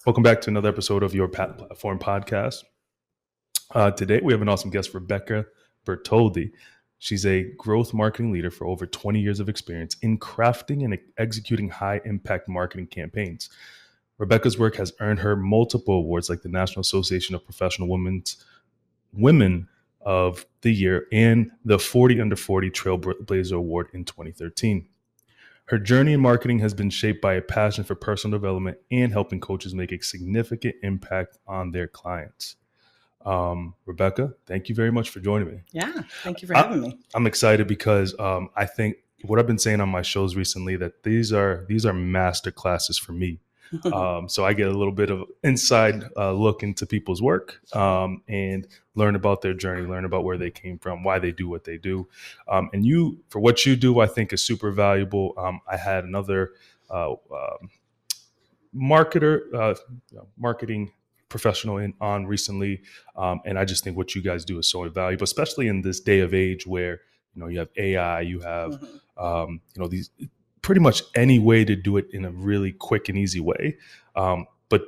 Welcome back to another episode of your Platform podcast. Today, we have an awesome guest, Rebecca Bertoldi. She's a growth marketing leader for over 20 years of experience in crafting and executing high impact marketing campaigns. Rebecca's work has earned her multiple awards like the National Association of Professional Women of the Year and the 40 Under 40 Trailblazer Award in 2013. Her journey in marketing has been shaped by a passion for personal development and helping coaches make a significant impact on their clients. Rebecca, thank you very much for joining me. Yeah, thank you for having me. I'm excited because I think what I've been saying on my shows recently that these are master classes for me. So I get a little bit of inside look into people's work and learn about their journey, learn about where they came from, why they do what they do. And you, for what you do, I think is super valuable. I had another marketing professional on recently. And I just think what you guys do is so invaluable, especially in this day of age where, you have AI, you have, these pretty much any way to do it in a really quick and easy way. But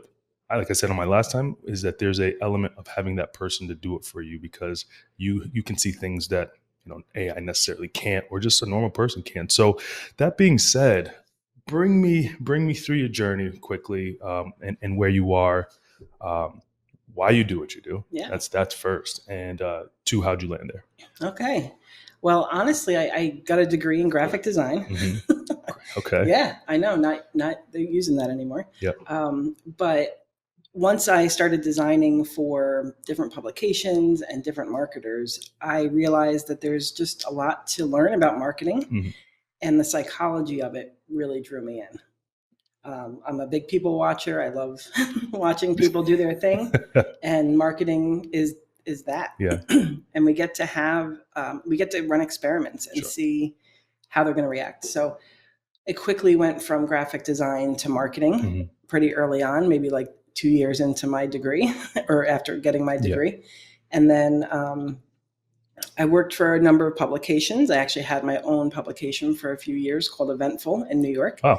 like I said on my last time, is that there's a element of having that person to do it for you because you can see things that, AI necessarily can't, or just a normal person can't. So that being said, bring me through your journey quickly, and where you are, why you do what you do. Yeah. That's first. And two, how'd you land there? Okay. Well, honestly, I got a degree in graphic design. Mm-hmm. Okay. Yeah, I know. Not they're using that anymore. Yep. But once I started designing for different publications and different marketers, I realized that there's just a lot to learn about marketing, Mm-hmm. and the psychology of it really drew me in. I'm a big people watcher. I love watching people do their thing, and marketing is that. Yeah. And we get to run experiments and Sure. see how they're going to react. So it quickly went from graphic design to marketing Mm-hmm. pretty early on, maybe like 2 years into my degree or after getting my degree. Yeah. And then I worked for a number of publications. I actually had my own publication for a few years called Eventful in New York. Oh.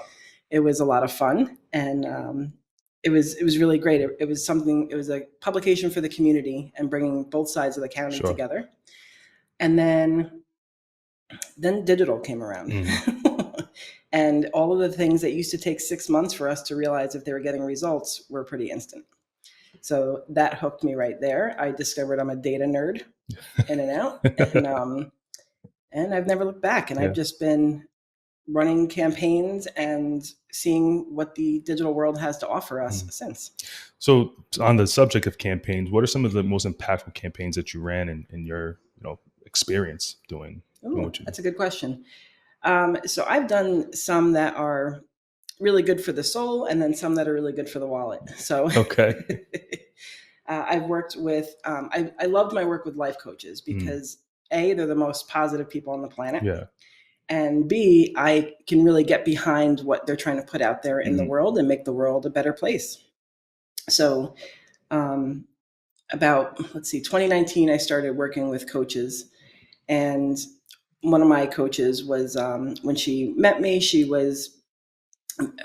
It was a lot of fun, and it was really great. It was a publication for the community and bringing both sides of the county Sure. together. And then digital came around. Mm-hmm. And all of the things that used to take 6 months for us to realize if they were getting results were pretty instant. So that hooked me right there. I discovered I'm a data nerd in and out, and I've never looked back. And yeah. I've just been running campaigns and seeing what the digital world has to offer us since. So on the subject of campaigns, what are some of the most impactful campaigns that you ran in your experience doing what you do? That's a good question. So I've done some that are really good for the soul and then some that are really good for the wallet. So okay. I've worked with, I loved my work with life coaches because A, they're the most positive people on the planet. Yeah. And B, I can really get behind what they're trying to put out there in the world and make the world a better place. So about 2019, I started working with coaches. And one of my coaches was, when she met me, she was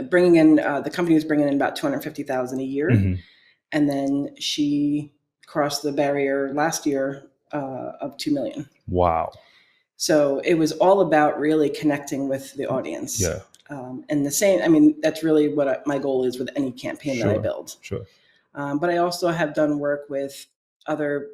bringing in, the company was bringing in about $250,000 a year. Mm-hmm. And then she crossed the barrier last year of $2 million. Wow. So it was all about really connecting with the audience. Yeah. And that's really what my goal is with any campaign that I build. Sure. But I also have done work with other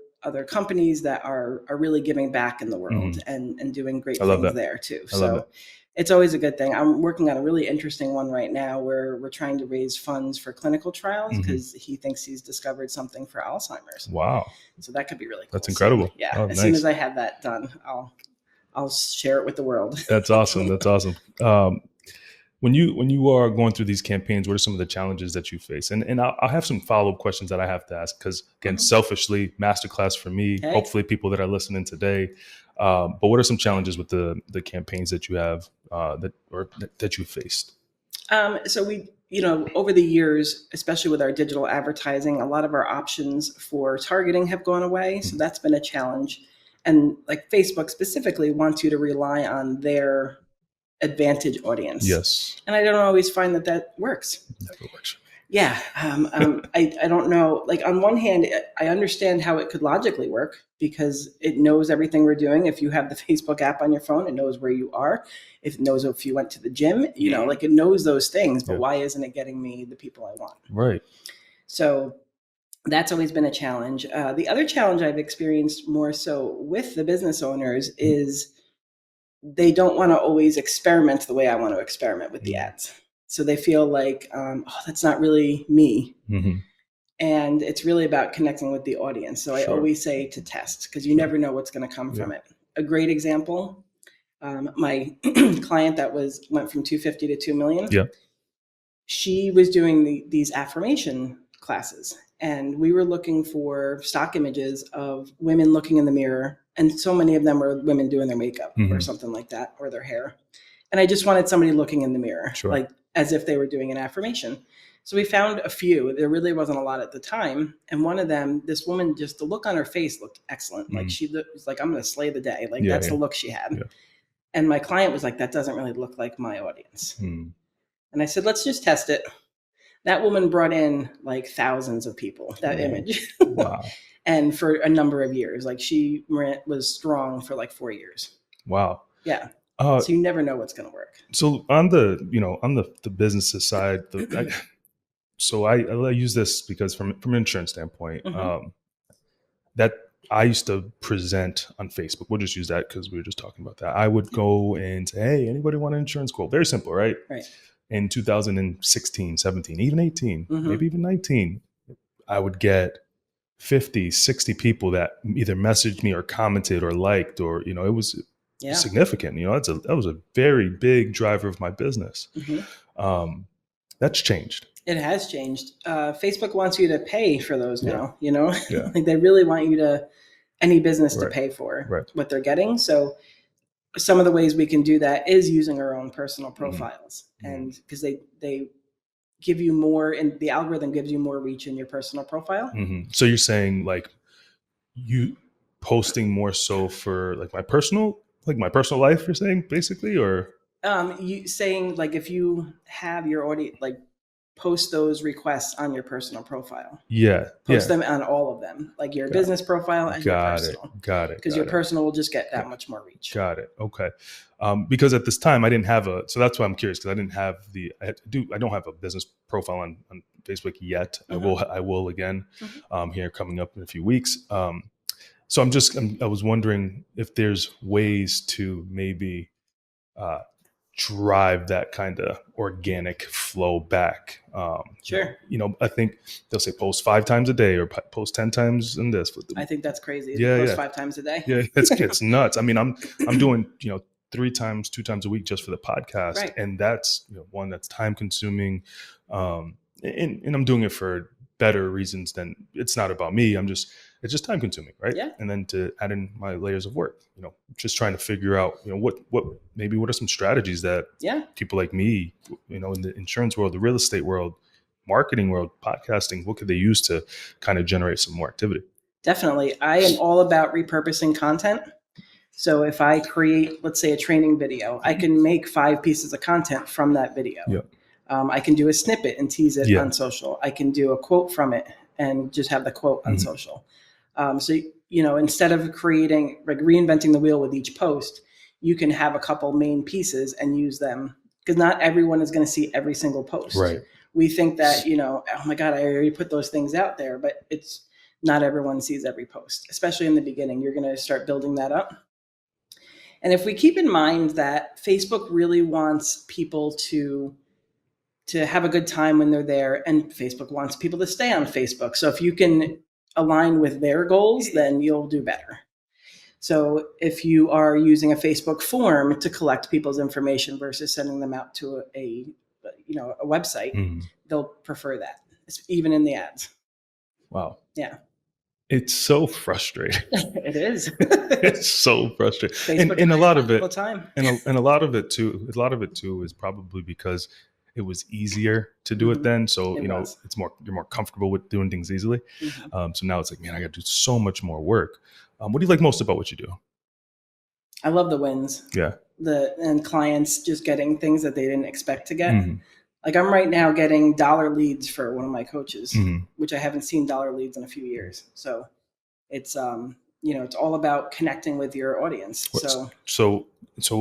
companies that are really giving back in the world and doing great things there too. So it's always a good thing. I'm working on a really interesting one right now where we're trying to raise funds for clinical trials because he thinks he's discovered something for Alzheimer's. Wow. So that could be really cool. That's incredible. So, yeah. As soon as I have that done, I'll share it with the world. That's awesome. That's awesome. When you are going through these campaigns, what are some of the challenges that you face? And I'll have some follow-up questions that I have to ask because, again, selfishly, masterclass for me, hopefully people that are listening today. But what are some challenges with the campaigns that you have that you faced? So we, over the years, especially with our digital advertising, a lot of our options for targeting have gone away. So that's been a challenge. And like Facebook specifically wants you to rely on their advantage audience. Yes. And I don't always find that works. Never works. Yeah. I don't know. Like, on one hand, I understand how it could logically work because it knows everything we're doing. If you have the Facebook app on your phone, it knows where you are. If it knows if you went to the gym, like, it knows those things, but Yeah. why isn't it getting me the people I want? Right. So that's always been a challenge. The other challenge I've experienced more so with the business owners is they don't want to always experiment the way I want to experiment with the ads. So they feel like, oh, that's not really me. Mm-hmm. And it's really about connecting with the audience. So I Sure. always say to test, because you never know what's going to come from it. A great example, my client that went from 250 to 2 million. Yeah. She was doing these affirmation classes, and we were looking for stock images of women looking in the mirror, and so many of them were women doing their makeup or something like that, or their hair. And I just wanted somebody looking in the mirror, like as if they were doing an affirmation. So we found a few. There really wasn't a lot at the time. And one of them, this woman, just the look on her face looked excellent. Like, she was like, I'm going to slay the day. Like, that's the look she had. Yeah. And my client was like, that doesn't really look like my audience. And I said, let's just test it. That woman brought in like thousands of people, that image. Wow. And for a number of years, like, she was strong for like 4 years. Wow. Yeah. So you never know what's going to work. So on the business side, so I use this because from an insurance standpoint, that I used to present on Facebook. We'll just use that because we were just talking about that. I would go and say, hey, anybody want an insurance quote? Very simple, right? Right. In 2016, 17, even 18, maybe even 19, I would get 50, 60 people that either messaged me or commented or liked, or, it was significant. That was a very big driver of my business. That's changed. It has changed. Facebook wants you to pay for those now, Yeah. Like, they really want you any business to pay for what they're getting. So some of the ways we can do that is using our own personal profiles. And because they give you more, and the algorithm gives you more reach in your personal profile. So you're saying, like, you posting more so for like my personal life, you're saying, basically? Or you saying, like, if you have your audience, like, post those requests on your personal profile. Post them on all of them, like your business profile and your personal. Got it. Because your personal will just get that much more reach. Got it. Okay. Because at this time I didn't have so that's why I'm curious, because I didn't have I don't have a business profile on Facebook yet. I will again here coming up in a few weeks. So I was wondering if there's ways to maybe drive that kind of organic flow back. Sure. I think they'll say post 5 times a day or post 10 times in this. I think that's crazy. Yeah, post 5 times a day. Yeah, it's nuts. I mean, I'm doing 3 times, 2 times a week just for the podcast, and that's one that's time consuming, and I'm doing it for better reasons than it's not about me. It's just time consuming, right? Yeah. And then to add in my layers of work, just trying to figure out, what are some strategies that people like me, in the insurance world, the real estate world, marketing world, podcasting, what could they use to kind of generate some more activity? Definitely. I am all about repurposing content. So if I create, let's say, a training video, I can make 5 pieces of content from that video. Yeah. I can do a snippet and tease it on social. I can do a quote from it and just have the quote on social. So, instead of creating, like, reinventing the wheel with each post, you can have a couple main pieces and use them, because not everyone is going to see every single post. Right. We think that, oh my God, I already put those things out there, but it's not everyone sees every post, especially in the beginning. You're going to start building that up. And if we keep in mind that Facebook really wants people to have a good time when they're there, and Facebook wants people to stay on Facebook. So if you can align with their goals, then you'll do better. So if you are using a Facebook form to collect people's information versus sending them out to a website, they'll prefer that, even in the ads. Wow. Yeah. It's so frustrating. It is. It's so frustrating. Facebook and a lot of it, all the time. and a lot of it too is probably because it was easier to do it then. So, you're more comfortable with doing things easily. So now it's like, man, I got to do so much more work. What do you like most about what you do? I love the wins. Yeah. And clients just getting things that they didn't expect to get. Like I'm right now getting dollar leads for one of my coaches, Mhm. which I haven't seen dollar leads in a few years. So it's it's all about connecting with your audience. So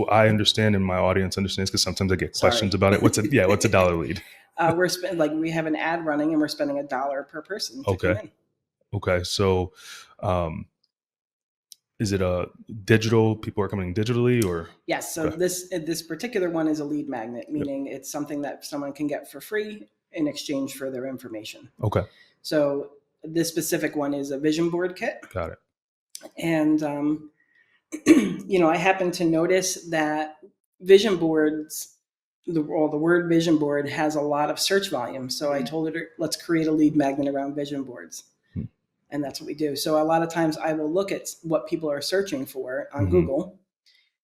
I understand, and my audience understands, because sometimes I get questions Sorry. about it. What's a dollar lead? We have an ad running and we're spending $1 per person to come Okay. in. Okay. So, is it a digital? People are coming digitally, or Yes. So okay. this particular one is a lead magnet, meaning it's something that someone can get for free in exchange for their information. Okay. So this specific one is a vision board kit, Got it. and I happen to notice that vision boards, the word vision board has a lot of search volume. So I told her, let's create a lead magnet around vision boards. Hmm. And that's what we do. So a lot of times I will look at what people are searching for on Mhm. Google,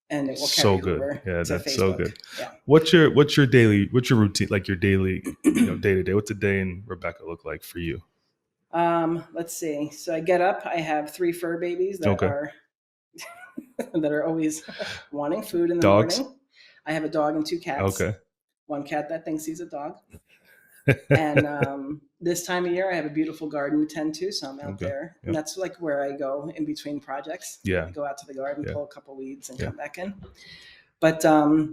and it will carry So good. over Yeah, to that's Facebook. so good. Yeah. What's your routine, like your daily, day to day? What's a day in Rebecca look like for you? Let's see. So I get up. I have 3 fur babies that Okay. are that are always wanting food in the Dogs? morning. I have a dog and 2 cats. Okay. One cat that thinks he's a dog. And this time of year, I have a beautiful garden to tend to, so I'm out Okay. there, Yeah. and that's like where I go in between projects. Yeah. I go out to the garden, Yeah. pull a couple weeds, and Yeah. come back in. But a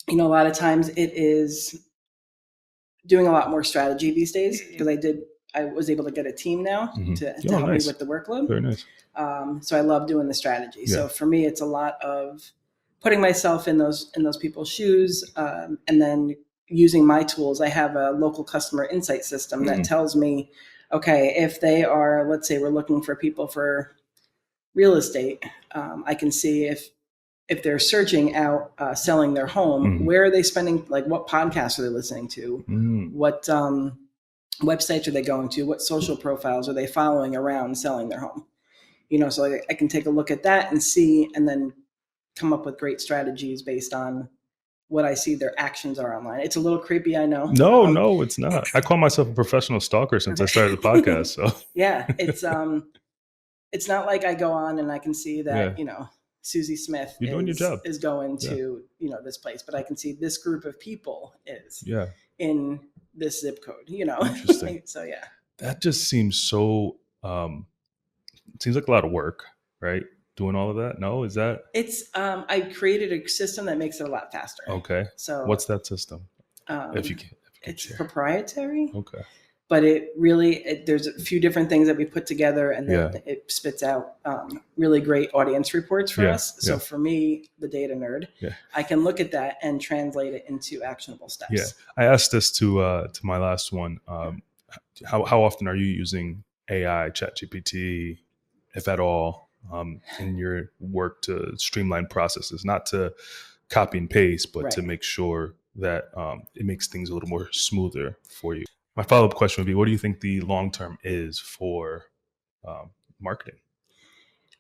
lot of times it is doing a lot more strategy these days because I was able to get a team now Mhm. to Oh, help nice. me with the workload. Very nice. So I love doing the strategy. Yeah. So for me, it's a lot of putting myself in those people's shoes, and then using my tools. I have a local customer insight system that tells me, okay, if they are, let's say we're looking for people for real estate, I can see if they're searching out selling their home, where are they spending, like what podcasts are they listening to, what websites are they going to, what social profiles are they following around selling their home. So I can take a look at that and see, and then come up with great strategies based on what I see their actions are online. It's a little creepy, I know. No, it's not. I call myself a professional stalker since I started the podcast. So yeah, it's not like I go on and I can see that Susie Smith You're doing your job. is going to this place, but I can see this group of people is Yeah. in this zip code. Interesting. So yeah, that just seems so. Seems like a lot of work, right? Doing all of that. No, is that it's I created a system that makes it a lot faster. okay? So What's that system? if you can it's share. proprietary. Okay. But there's a few different things that we put together, and then it spits out really great audience reports for us. So for me, the data nerd, I can look at that and translate it into actionable steps. Yeah, I asked this to my last one. How often are you using AI, ChatGPT, if at all, in your work to streamline processes, not to copy and paste, but to make sure that it makes things a little more smoother for you? My follow-up question would be, what do you think the long-term is for marketing?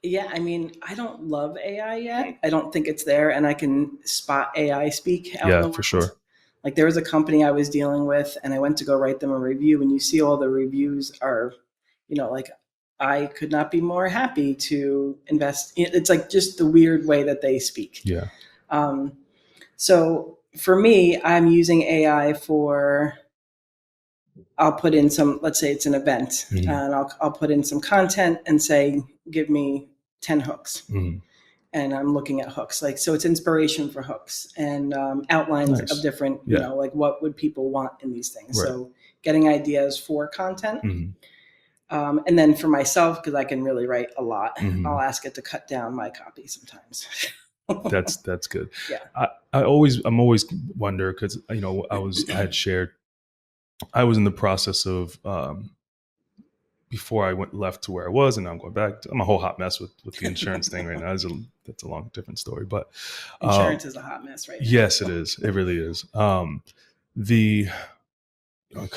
Yeah, I mean, I don't love AI yet. I don't think it's there, and I can spot AI speak out in the world. For sure. Like there was a company I was dealing with, and I went to go write them a review, and you see all the reviews are, like, I could not be more happy to invest. It's like just the weird way that they speak. Yeah. So for me, I'm using AI for, I'll put in some, let's say it's an event, and I'll put in some content and say, give me 10 hooks. And I'm looking at hooks, so it's inspiration for hooks and outlines of different, like what would people want in these things. Right. So getting ideas for content. And then for myself, because I can really write a lot, I'll ask it to cut down my copy sometimes. That's good. Yeah. I'm always wonder, because I was in the process of before I left to where I was, and now I'm going back. I'm a whole hot mess with the insurance thing right now. That's a long different story, but insurance is a hot mess right now. Yes, it is. It really is. I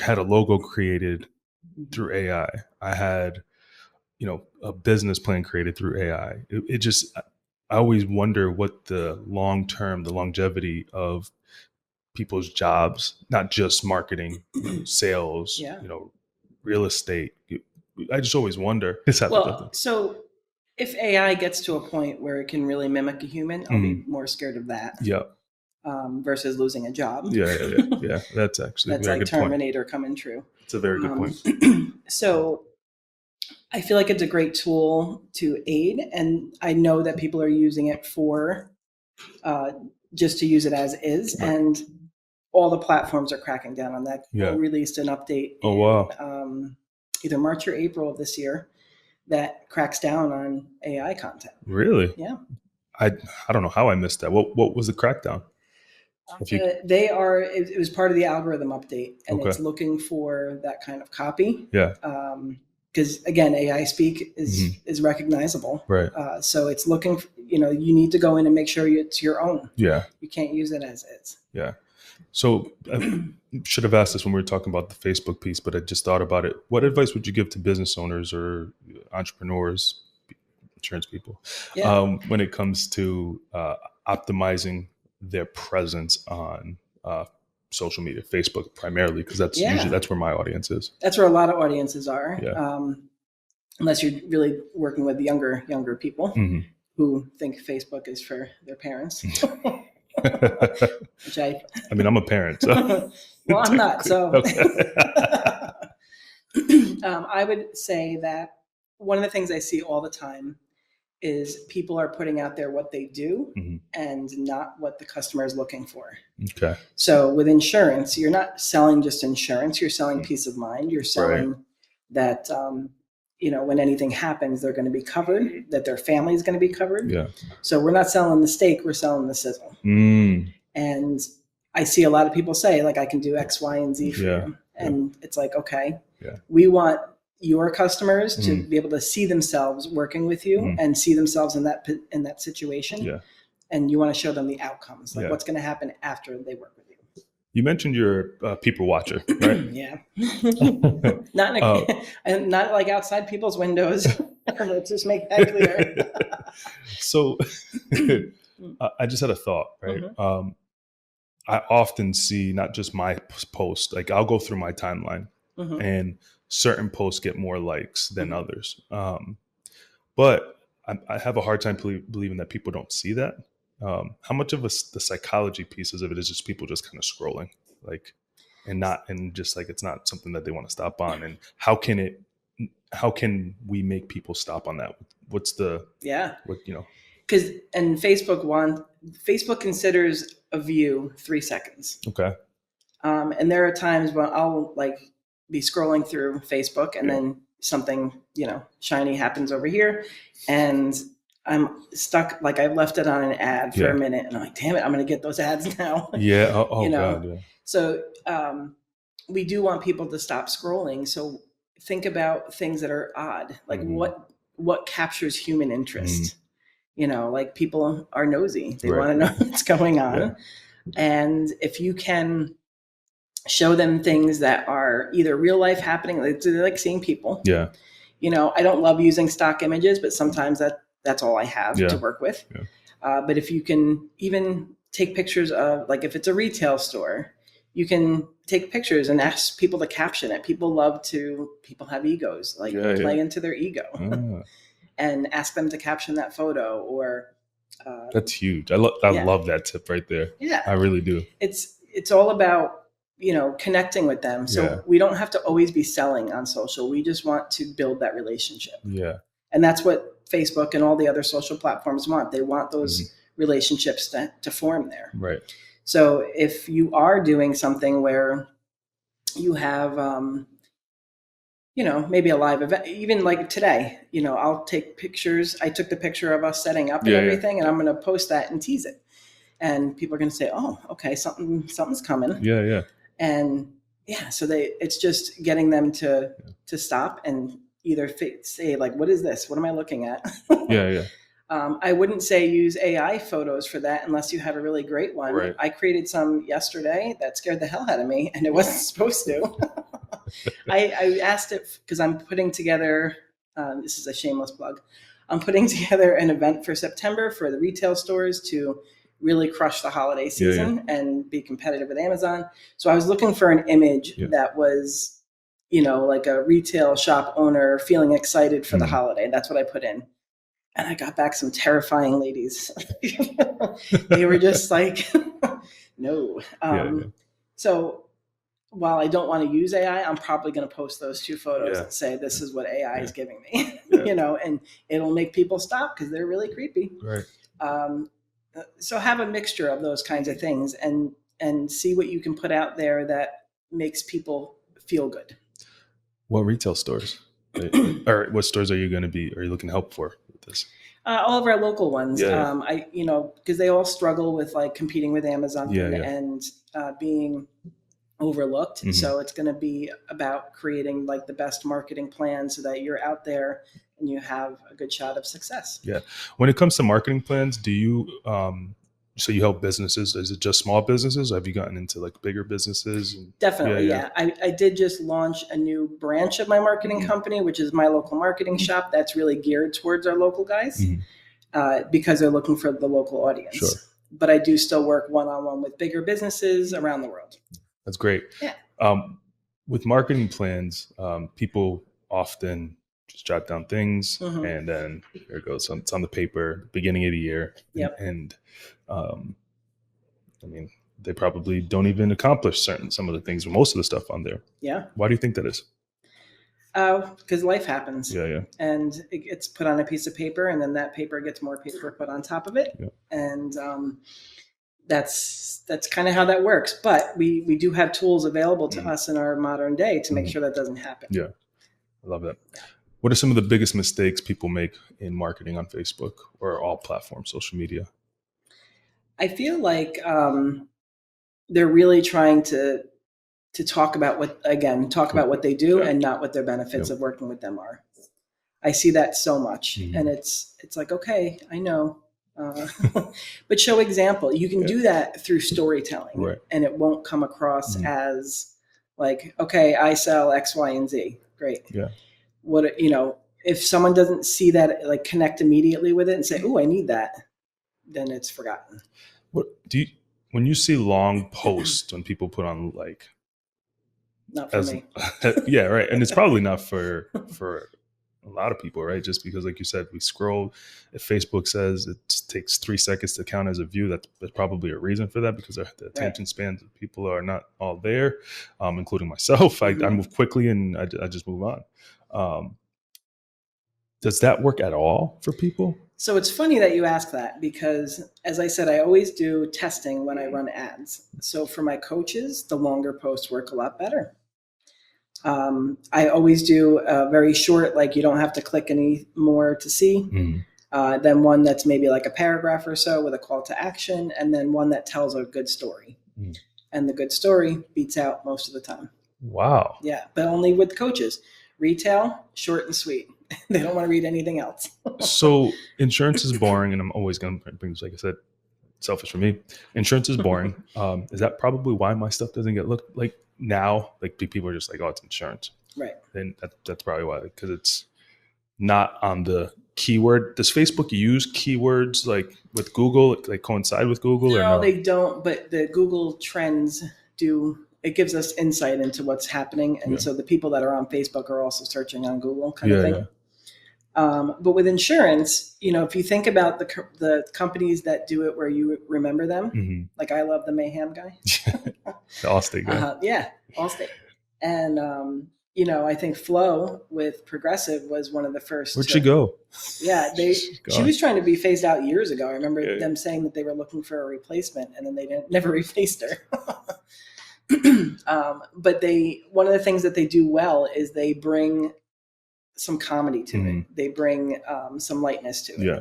had a logo created through AI. I had, a business plan created through AI. It just, I always wonder what the longevity of people's jobs, not just marketing, sales, real estate. I just always wonder. Well, so if AI gets to a point where it can really mimic a human, I'll be more scared of that. Yeah. versus losing a job. Yeah. That's actually That's a very like good point. Terminator coming true. It's a very good point. So I feel like it's a great tool to aid, and I know that people are using it for just to use it as is, Right. and all the platforms are cracking down on that. Yeah. Google released an update Oh, wow. in either March or April of this year that cracks down on AI content. Really? Yeah. I don't know how I missed that. What was the crackdown? It was part of the algorithm update, and Okay. it's looking for that kind of copy. Yeah. Because again, AI speak is recognizable. Right. So it's looking, you need to go in and make sure it's your own. Yeah. You can't use it as is. Yeah. So I should have asked this when we were talking about the Facebook piece, but I just thought about it. What advice would you give to business owners or entrepreneurs, insurance people, when it comes to optimizing their presence on social media, Facebook primarily, because that's usually that's where my audience is. That's where a lot of audiences are. Yeah. Unless you're really working with younger people who think Facebook is for their parents. Which I mean, I'm a parent, so well, I'm not. So okay. I would say that one of the things I see all the time is people are putting out there what they do and not what the customer is looking for. Okay. So with insurance, you're not selling just insurance, you're selling peace of mind. You're selling that, when anything happens, they're going to be covered, that their family is going to be covered. Yeah. So we're not selling the steak, we're selling the sizzle. And I see a lot of people say, like, I can do X, Y, and Z for you. And it's like, okay, we want your customers to be able to see themselves working with you and see themselves in that situation. Yeah. And you want to show them the outcomes, like what's going to happen after they work with you. You mentioned you're a people watcher, right? Yeah. Not like outside people's windows. Let's just make that clear. So I just had a thought, right? I often see not just my post, like I'll go through my timeline and certain posts get more likes than others. But I have a hard time believing that people don't see that. How much of the psychology pieces of it is just people just kind of scrolling, like, and just like, it's not something that they want to stop on. And how can we make people stop on that? What's the, because, and Facebook considers a view 3 seconds. Okay. And there are times when I'll be scrolling through Facebook and then something, shiny happens over here and I'm stuck. Like I left it on an ad for a minute and I'm like, damn it, I'm going to get those ads now. Yeah. Oh God. Yeah. So we do want people to stop scrolling. So think about things that are odd, like what captures human interest. Like people are nosy. They want to know what's going on. Yeah. And if you can show them things that are either real life happening, they're like seeing people. Yeah. I don't love using stock images, but sometimes that's all I have to work with. Yeah. But if you can even take pictures of, like if it's a retail store, you can take pictures and ask people to caption it. People have egos, play into their ego and ask them to caption that photo or. That's huge. I love that tip right there. Yeah. I really do. It's all about, connecting with them. So we don't have to always be selling on social. We just want to build that relationship. Yeah. And that's what Facebook and all the other social platforms want. They want those relationships to form there. Right. So if you are doing something where you have, maybe a live event, even like today, I'll take pictures. I took the picture of us setting up and everything, and I'm going to post that and tease it. And people are going to say, oh, okay, something's coming. Yeah. Yeah. And so it's just getting them to stop and either say like, what is this? What am I looking at? Yeah. I wouldn't say use AI photos for that unless you have a really great one. Right. I created some yesterday that scared the hell out of me and it wasn't supposed to. I asked it because I'm putting together, this is a shameless plug. I'm putting together an event for September for the retail stores to really crush the holiday season and be competitive with Amazon. So I was looking for an image that was, like a retail shop owner feeling excited for the holiday. That's what I put in. And I got back some terrifying ladies. They were just like, no. So while I don't want to use AI, I'm probably going to post those 2 photos and say, this is what AI is giving me, and it'll make people stop because they're really creepy. Right. So have a mixture of those kinds of things and see what you can put out there that makes people feel good. What retail stores or what stores are you looking to help for with this? All of our local ones. Because they all struggle with like competing with Amazon and being overlooked. Mm-hmm. So it's going to be about creating like the best marketing plan so that you're out there and you have a good shot of success. Yeah. When it comes to marketing plans, do you, so you help businesses? Is it just small businesses? Or have you gotten into like bigger businesses? Definitely. Yeah. I did just launch a new branch of my marketing company, which is my local marketing shop. That's really geared towards our local guys because they're looking for the local audience. Sure. But I do still work one-on-one with bigger businesses around the world. That's great. Yeah. With marketing plans, people often just jot down things and then there it goes. It's on the paper, beginning of the year. Yep. And I mean, they probably don't even accomplish some of the things, most of the stuff on there. Yeah. Why do you think that is? Because life happens. Yeah. And it gets put on a piece of paper and then that paper gets more paper put on top of it. Yeah. And that's kind of how that works. But we do have tools available to us in our modern day to make sure that doesn't happen. Yeah. I love that. What are some of the biggest mistakes people make in marketing on Facebook or all platforms, social media? I feel like they're really trying to talk about what they do and not what their benefits of working with them are. I see that so much. And it's like, okay, I know. But show example. You can do that through storytelling and it won't come across as like, okay, I sell X, Y, and Z. Great. Yeah. What, if someone doesn't see that, like connect immediately with it and say, oh, I need that, then it's forgotten. What do you, when you see long posts when people put on like, not for me. Yeah. Right. And it's probably not for a lot of people, right? Just because, like you said, we scroll. If Facebook says it takes 3 seconds to count as a view, there's probably a reason for that because the attention spans of people are not all there, including myself. I move quickly and I just move on. Does that work at all for people? So it's funny that you ask that because, as I said, I always do testing when I run ads. So for my coaches, the longer posts work a lot better. I always do a very short, like you don't have to click any more to see, then one that's maybe like a paragraph or so with a call to action, and then one that tells a good story. And the good story beats out most of the time. Wow. Yeah, but only with coaches. Retail, short and sweet. They don't want to read anything else. So insurance is boring, and I'm always going to bring this, like I said, selfish for me. Insurance is boring. Is that probably why my stuff doesn't get looked like now? Like people are just like, oh, it's insurance. Right. And that's probably why, because it's not on the keyword. Does Facebook use keywords like with Google, like coincide with Google? No, they don't. But the Google trends do. It gives us insight into what's happening. And so the people that are on Facebook are also searching on Google kind of thing. Yeah. But with insurance, if you think about the companies that do it where you remember them, like I love the Mayhem guy. The Allstate guy. Yeah, Allstate. And, I think Flo with Progressive was one of the first. Where'd she go? Yeah, she was trying to be phased out years ago. I remember them saying that they were looking for a replacement and then they never replaced her. But one of the things that they do well is they bring some comedy to it. They bring some lightness to it. Yeah.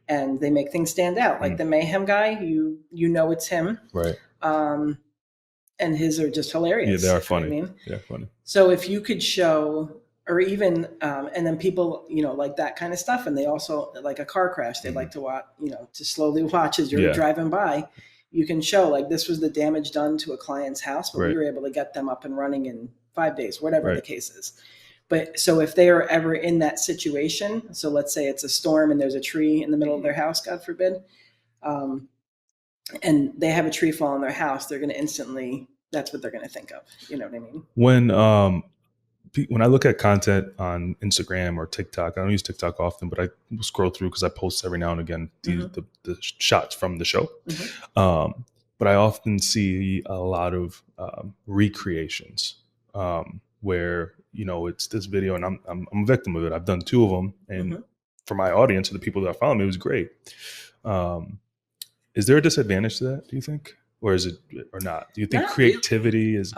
And they make things stand out. Like the Mayhem guy, you know it's him. Right. And his are just hilarious. Yeah, they are funny. Yeah, funny. So if you could show, or even, and then people, like that kind of stuff. And they also, like a car crash, they like to watch, to slowly watch as you're driving by. You can show like this was the damage done to a client's house, but we were able to get them up and running in 5 days, whatever the case is. But so if they are ever in that situation, so let's say it's a storm and there's a tree in the middle of their house, God forbid, and they have a tree fall on their house, they're going to instantly, that's what they're going to think of. You know what I mean? When when I look at content on Instagram or TikTok, I don't use TikTok often, but I scroll through because I post every now and again the shots from the show. But I often see a lot of recreations where, you know, it's this video and I'm a victim of it. I've done 2 of them, and for my audience and the people that follow me, it was great. Is there a disadvantage to that, do you think? Or is it, or not? Do you think creativity is?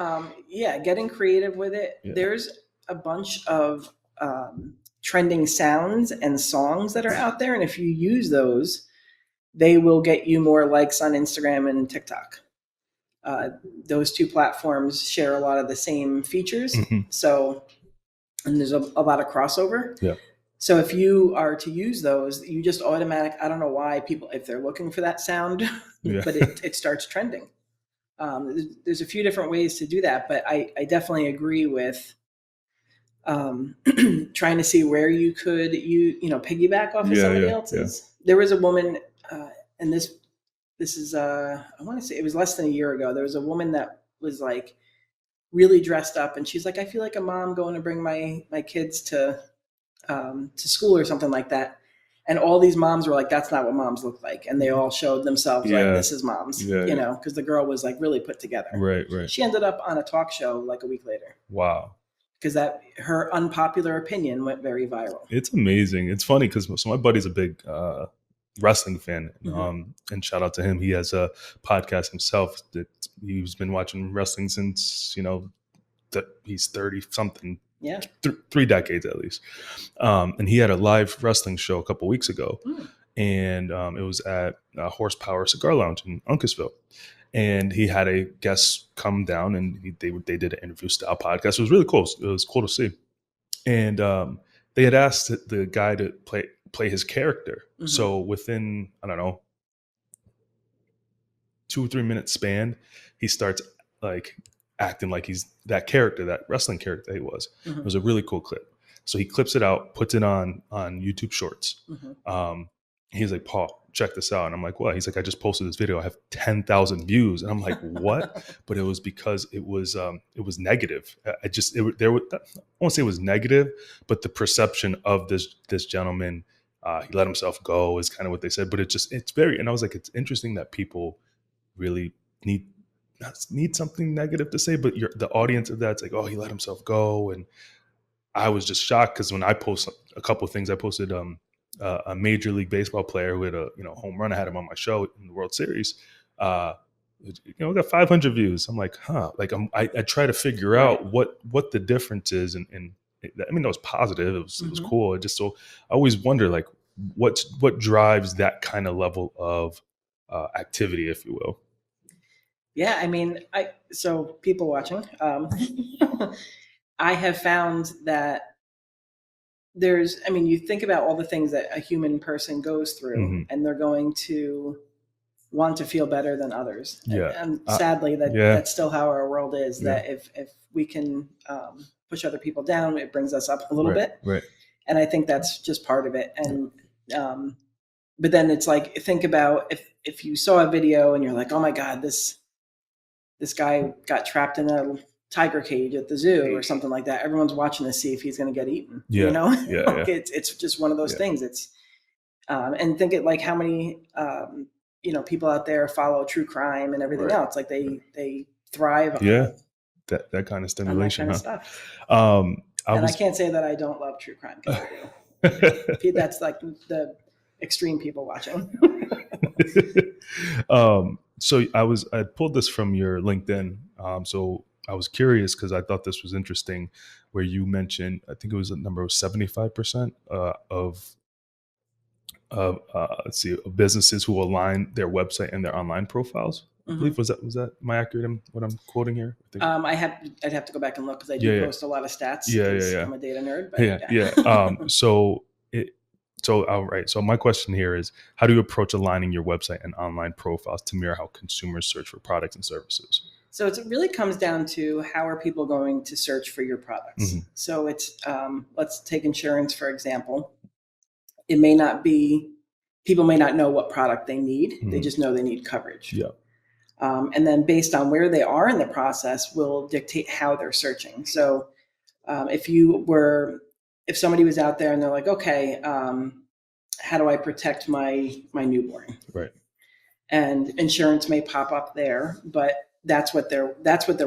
Yeah, getting creative with it. Yeah. There's a bunch of trending sounds and songs that are out there. And if you use those, they will get you more likes on Instagram and TikTok. Those 2 platforms share a lot of the same features. So, and there's a lot of crossover. Yeah. So if you are to use those, you just I don't know why people, if they're looking for that sound, but it starts trending. There's a few different ways to do that, but I definitely agree with trying to see where you could piggyback off of somebody else's. Yeah. There was a woman, and this is I want to say it was less than a year ago. There was a woman that was like really dressed up, and she's like, I feel like a mom going to bring my kids to school or something like that. And all these moms were like, that's not what moms look like. And they all showed themselves like, this is moms, you know, because the girl was like really put together. Right. She ended up on a talk show like a week later. Wow. Because her unpopular opinion went very viral. It's amazing. It's funny because my buddy's a big wrestling fan. And shout out to him. He has a podcast himself that he's been watching wrestling since, you know, that he's 30 something. Yeah. 3 decades at least. And he had a live wrestling show a couple weeks ago. And it was at Horsepower Cigar Lounge in Uncasville. And he had a guest come down, and they did an interview style podcast. It was really cool. It was cool to see. And they had asked the guy to play his character. So within, I don't know, 2 or 3 minute span, he starts like acting like he's that character, that wrestling character he was. It was a really cool clip. So he clips it out, puts it on YouTube Shorts. He's like, Paul, check this out. And I'm like, what? He's like, I just posted this video. I have 10,000 views. And I'm like, what? But it was because it was negative. I won't say it was negative, but the perception of this gentleman, he let himself go is kind of what they said. But it's very, and I was like, it's interesting that people really need something negative to say, but the audience of that's like, oh, he let himself go. And I was just shocked because when I post a couple of things, I posted a Major League Baseball player who had a home run. I had him on my show in the World Series. We got 500 views. I'm like, like I try to figure out what the difference is, and I mean, that was positive. It was cool. I always wonder like what drives that kind of level of activity, if you will. Yeah, I mean, so people watching, I have found that you think about all the things that a human person goes through, and they're going to want to feel better than others. Yeah. And sadly, that's still how our world is, that if we can push other people down, it brings us up a little bit. Right. And I think that's just part of it. And, but then it's like, think about if you saw a video and you're like, oh my God, this guy got trapped in a tiger cage at the zoo or something like that. Everyone's watching to see if he's going to get eaten. Yeah. It's just one of those things. It's and think it like how many people out there follow true crime and everything else. Like they thrive on that kind of stimulation, kind of stuff. I can't say that I don't love true crime, because I do. That's like the extreme people watching. So I pulled this from your LinkedIn. So I was curious because I thought this was interesting, where you mentioned, I think it was a number of 75% of businesses who align their website and their online profiles. I believe was that am I accurate in what I'm quoting here? I'd have to go back and look, because I do post a lot of stats. Yeah. I'm a data nerd. But So all right. So my question here is, how do you approach aligning your website and online profiles to mirror how consumers search for products and services? So it really comes down to, how are people going to search for your products? So it's let's take insurance, for example. It may not be, people may not know what product they need. They just know they need coverage. Yeah. And then based on where they are in the process will dictate how they're searching. So If somebody was out there and they're like, okay, how do I protect my newborn? Right. And insurance may pop up there, but that's what they're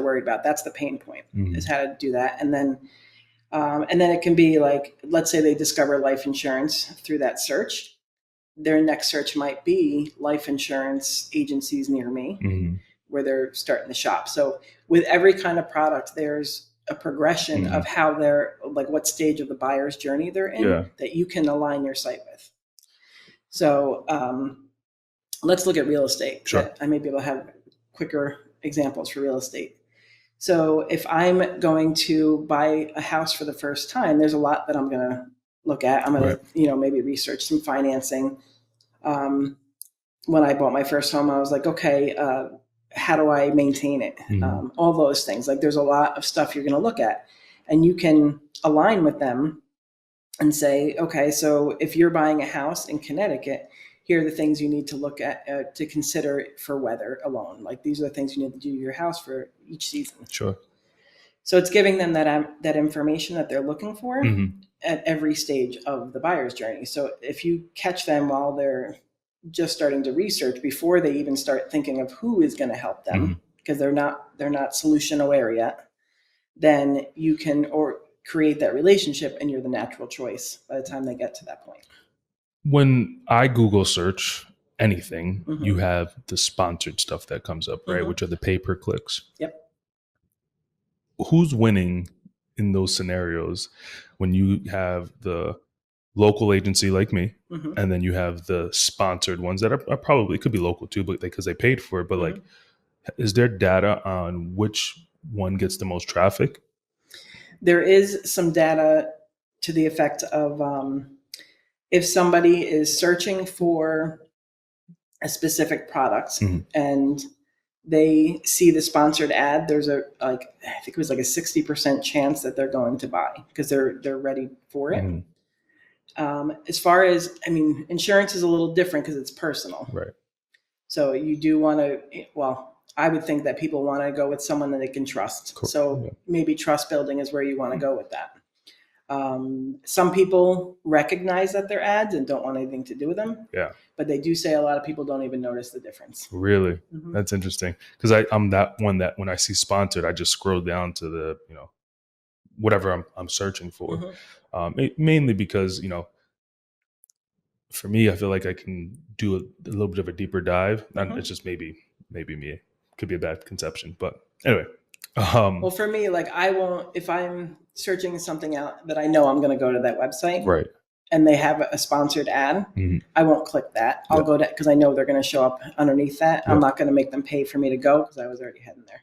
worried about. That's the pain point, is how to do that. And then it can be like, let's say they discover life insurance through that search. Their next search might be life insurance agencies near me, where they're starting to shop. So with every kind of product, there's a progression of how they're, like, what stage of the buyer's journey they're in, that you can align your site with. So let's look at real estate. Sure. I may be able to have quicker examples for real estate. So if I'm going to buy a house for the first time, there's a lot that I'm going to look at. I'm going to, maybe research some financing. When I bought my first home, I was like, okay, how do I maintain it? All those things. Like, there's a lot of stuff you're going to look at, and you can align with them and say, okay, so if you're buying a house in Connecticut, here are the things you need to look at, to consider for weather alone. Like, these are the things you need to do to your house for each season. Sure. So it's giving them that information that they're looking for at every stage of the buyer's journey. So if you catch them while they're just starting to research, before they even start thinking of who is going to help them, because they're not solution aware yet, then you can create that relationship, and you're the natural choice by the time they get to that point. When I Google search anything, you have the sponsored stuff that comes up, right? Which are the pay-per-clicks. Yep. Who's winning in those scenarios when you have the local agency like me, and then you have the sponsored ones that are probably, could be local too, but because they paid for it, but like, is there data on which one gets the most traffic? There is some data to the effect of, if somebody is searching for a specific product and they see the sponsored ad, there's I think it was like a 60% chance that they're going to buy, because they're ready for it. As far as, insurance is a little different because it's personal. Right. So you do want to, I would think that people want to go with someone that they can trust. Cool. So maybe trust building is where you want to go with that. Some people recognize that they're ads and don't want anything to do with them. Yeah. But they do say a lot of people don't even notice the difference. Really? That's interesting. Because I'm that one that when I see sponsored, I just scroll down to the, whatever I'm searching for. Mainly because, for me, I feel like I can do a little bit of a deeper dive. It's just maybe me. Could be a bad conception. But anyway. Well, for me, like, I won't, if I'm searching something out that I know I'm going to go to that website, right, and they have a sponsored ad, I won't click that. I'll go to, because I know they're going to show up underneath that. I'm not going to make them pay for me to go, because I was already heading there.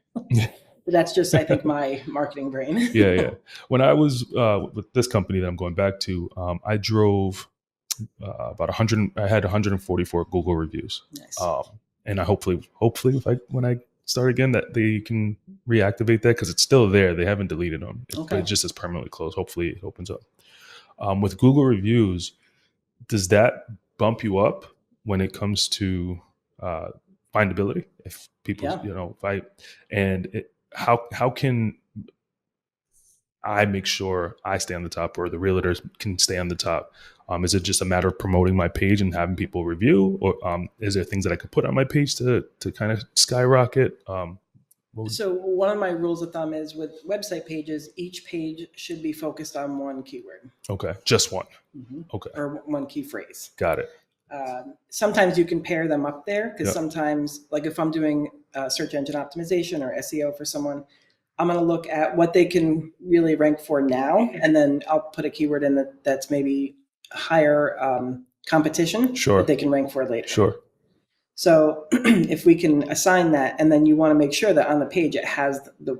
But that's just, I think, my marketing brain. Yeah. When I was with this company that I'm going back to, I drove about 100. I had 144 Google reviews. Nice. And I hopefully, when I start again, that they can reactivate that, because it's still there. They haven't deleted them. But it just is permanently closed. Hopefully it opens up. With Google reviews, does that bump you up when it comes to findability? If people, how can I make sure I stay on the top, or the realtors can stay on the top? Is it just a matter of promoting my page and having people review, or is there things that I could put on my page to kind of skyrocket? So one of my rules of thumb is, with website pages, each page should be focused on one keyword. Okay, just one. Okay. Or one key phrase. Got it. Sometimes you can pair them up there, because sometimes, like if I'm doing search engine optimization or SEO for someone, I'm going to look at what they can really rank for now, and then I'll put a keyword in that's maybe higher competition that they can rank for later. Sure. So if we can assign that, and then you want to make sure that on the page it has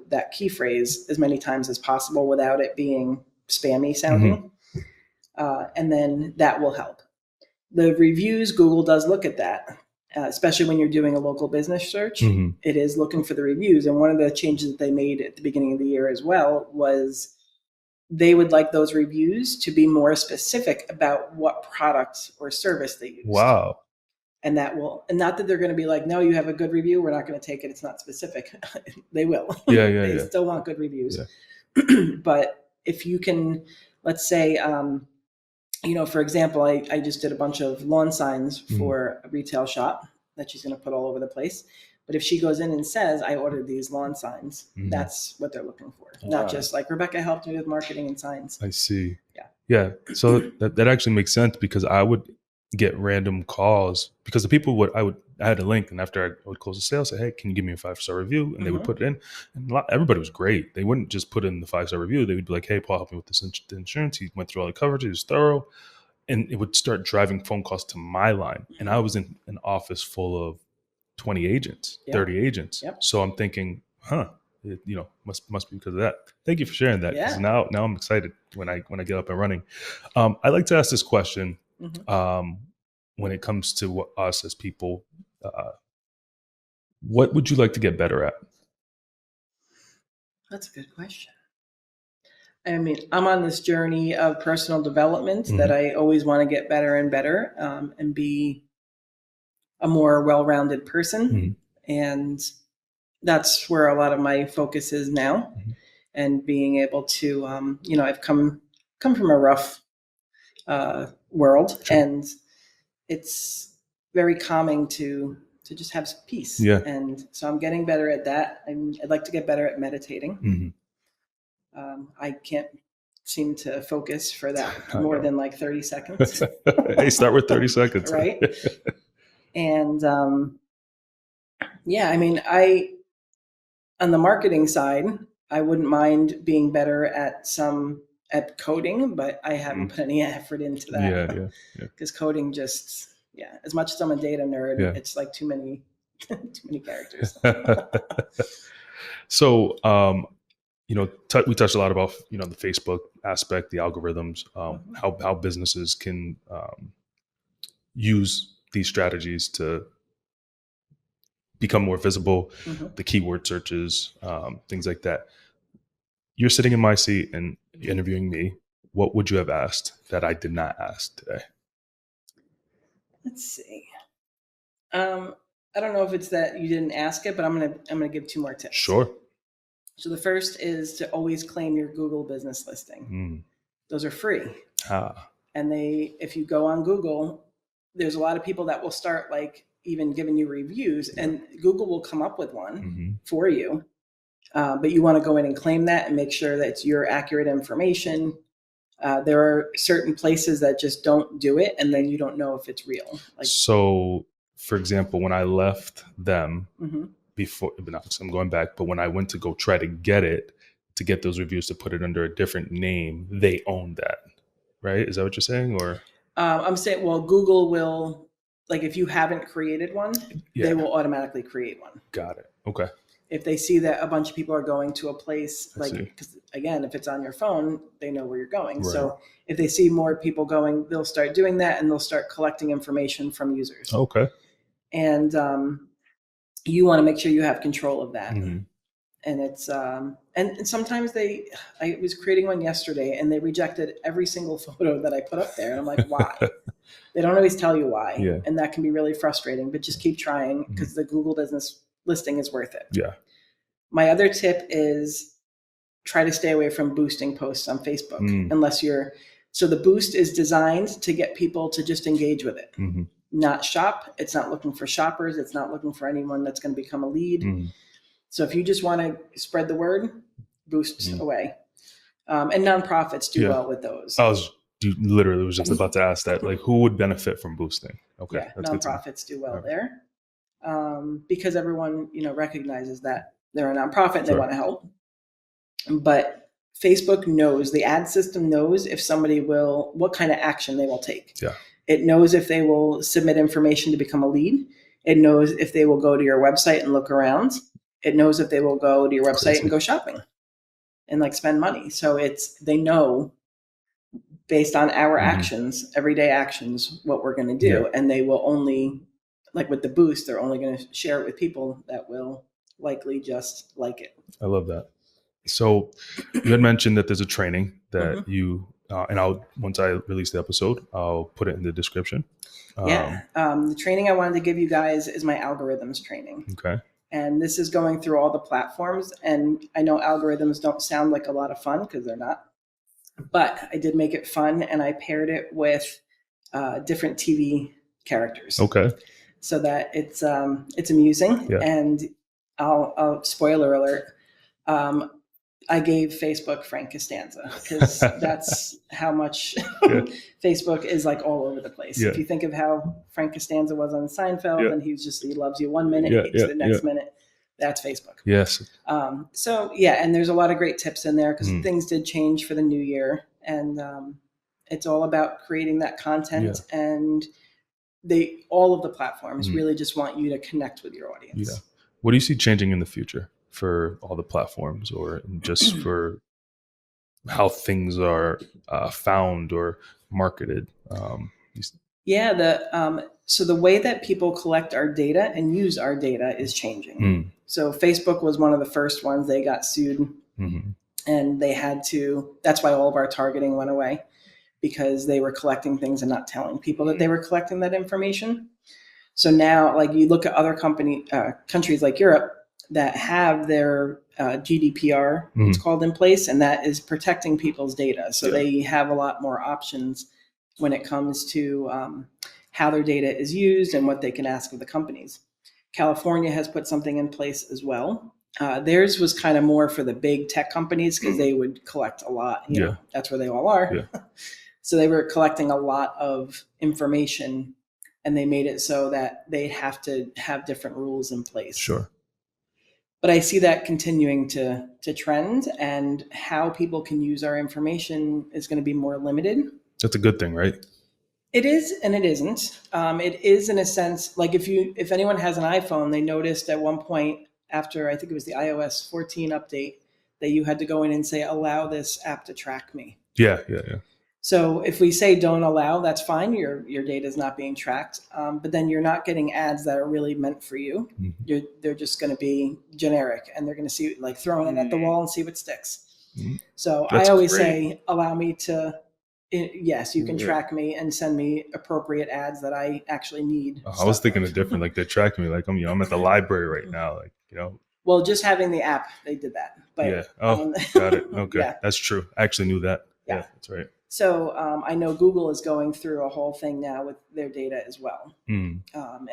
that key phrase as many times as possible without it being spammy sounding, and then that will help. The reviews, Google does look at that. Especially when you're doing a local business search, it is looking for the reviews. And one of the changes that they made at the beginning of the year as well was they would like those reviews to be more specific about what product or service they use. Wow. And that will, and not that they're going to be like, no, you have a good review, we're not going to take it, it's not specific. They will. They still want good reviews. Yeah. But if you can, let's say, for example, I just did a bunch of lawn signs for a retail shop that she's going to put all over the place. But if she goes in and says, I ordered these lawn signs, that's what they're looking for. Not just like, Rebecca helped me with marketing and signs. I see. Yeah. Yeah. So that actually makes sense, because I would get random calls, because the people I had a link, and after I would close the sale, say, hey, can you give me a 5-star review? And they would put it in, and everybody was great. They wouldn't just put in the 5-star review. They would be like, hey, Paul, help me with this insurance. He went through all the coverage. He was thorough. And it would start driving phone calls to my line. And I was in an office full of 20 agents, 30 agents. Yep. So I'm thinking, it, must be because of that. Thank you for sharing that. Because now I'm excited when I get up and running. I like to ask this question when it comes to us as people. What would you like to get better at? That's a good question. I mean, I'm on this journey of personal development that I always want to get better and better, and be a more well-rounded person. And that's where a lot of my focus is now. And being able to, I've come from a rough world, and it's very calming to just have peace. Yeah. And so I'm getting better at that. I'd like to get better at meditating. I can't seem to focus for that more than like 30 seconds. Hey, start with 30 seconds. Right. And on the marketing side, I wouldn't mind being better at coding, but I haven't put any effort into that. Yeah. Because coding just, as much as I'm a data nerd, it's like too many characters. So, we touched a lot about, the Facebook aspect, the algorithms, how businesses can use these strategies to become more visible, the keyword searches, things like that. You're sitting in my seat and interviewing me. What would you have asked that I did not ask today? Let's see. I don't know if it's that you didn't ask it, but I'm gonna give 2 more tips. Sure. So the first is to always claim your Google business listing. Those are free. And if you go on Google, there's a lot of people that will start like even giving you reviews, and Google will come up with one for you. But you want to go in and claim that and make sure that it's your accurate information. There are certain places that just don't do it, and then you don't know if it's real. So, for example, when I left them before, I'm going back, but when I went to go try to get those reviews to put it under a different name, they own that, right? Is that what you're saying? Or I'm saying, well, Google will, like, if you haven't created one, they will automatically create one. Got it. Okay. If they see that a bunch of people are going to a place, because again, if it's on your phone, they know where you're going. Right. So if they see more people going, they'll start doing that, and they'll start collecting information from users. Okay. And you want to make sure you have control of that. And it's and sometimes I was creating one yesterday, and they rejected every single photo that I put up there, and I'm like, why? They don't always tell you why, and that can be really frustrating. But just keep trying, because the Google business listing is worth it. Yeah. My other tip is try to stay away from boosting posts on Facebook unless so the boost is designed to get people to just engage with it, not shop. It's not looking for shoppers. It's not looking for anyone that's going to become a lead. So if you just want to spread the word, boost away. And nonprofits do well with those. Literally was just about to ask that, like, who would benefit from boosting? Okay. Yeah, nonprofits do well there. Because everyone, recognizes that they're a nonprofit and they want to help. But Facebook knows, the ad system knows if somebody what kind of action they will take. Yeah. It knows if they will submit information to become a lead. It knows if they will go to your website and look around. It knows if they will go to your website and go shopping and spend money. So they know based on our actions, everyday actions, what we're going to do. Yeah. And they will only, like with the boost, they're only going to share it with people that will likely just like it. I love that. So you had mentioned that there's a training that you, and once I release the episode, I'll put it in the description. The training I wanted to give you guys is my algorithms training. Okay. And this is going through all the platforms. And I know algorithms don't sound like a lot of fun, because they're not. but I did make it fun, and I paired it with different TV characters. Okay. So that it's amusing. Yeah. And I'll spoiler alert. I gave Facebook Frank Costanza because that's how much Facebook is like all over the place. Yeah. If you think of how Frank Costanza was on Seinfeld, and he loves you 1 minute, Yeah, hates you the next minute. That's Facebook. Yes. So yeah, and there's a lot of great tips in there because things did change for the new year, and it's all about creating that content. And all of the platforms really just want you to connect with your audience. Yeah. What do you see changing in the future for all the platforms, or just for how things are found or marketed? So the way that people collect our data and use our data is changing. So Facebook was one of the first ones. They got sued, and they had to. That's why all of our targeting went away, because they were collecting things and not telling people that they were collecting that information. So now, like, you look at other countries like Europe that have their GDPR, it's called, in place, and that is protecting people's data. So they have a lot more options when it comes to how their data is used and what they can ask of the companies. California has put something in place as well. Theirs was kind of more for the big tech companies because they would collect a lot. You know, that's where they all are. Yeah. So they were collecting a lot of information, and they made it so that they have to have different rules in place. Sure. But I see that continuing to trend, and how people can use our information is going to be more limited. That's a good thing, right? It is, and it isn't. It is in a sense, like if anyone has an iPhone, they noticed at one point after, I think it was the iOS 14 update, that you had to go in and say, allow this app to track me. Yeah. So if we say don't allow, that's fine. Your data is not being tracked, but then you're not getting ads that are really meant for you. They're just going to be generic, and they're going to see, like, throwing it at the wall and see what sticks. So that's I always say, allow me to. Yes, you can track me and send me appropriate ads that I actually need. I was thinking of different, like they're tracking me, like I'm at the library right now, like, Well, just having the app, they did that. But, got it. Okay, that's true. I actually knew that. Yeah, that's right. So I know Google is going through a whole thing now with their data as well, and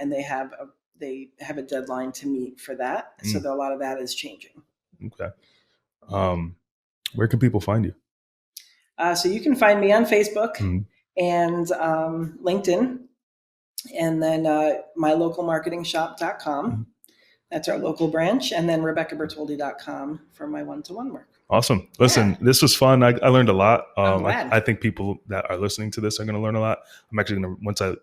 they have a deadline to meet for that. So a lot of that is changing. Okay. Where can people find you? So you can find me on Facebook and LinkedIn, and then mylocalmarketingshop.com. That's our local branch, and then RebeccaBertoldi.com for my one-to-one work. Awesome. Listen, this was fun. I learned a lot. I think people that are listening to this are going to learn a lot. I'm actually going to, once I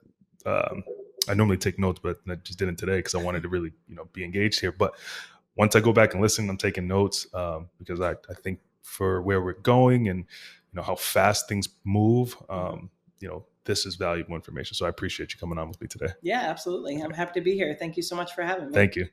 normally take notes, but I just didn't today because I wanted to really, be engaged here. But once I go back and listen, I'm taking notes because I think for where we're going and, how fast things move, this is valuable information. So I appreciate you coming on with me today. Yeah, absolutely. I'm happy to be here. Thank you so much for having me. Thank you.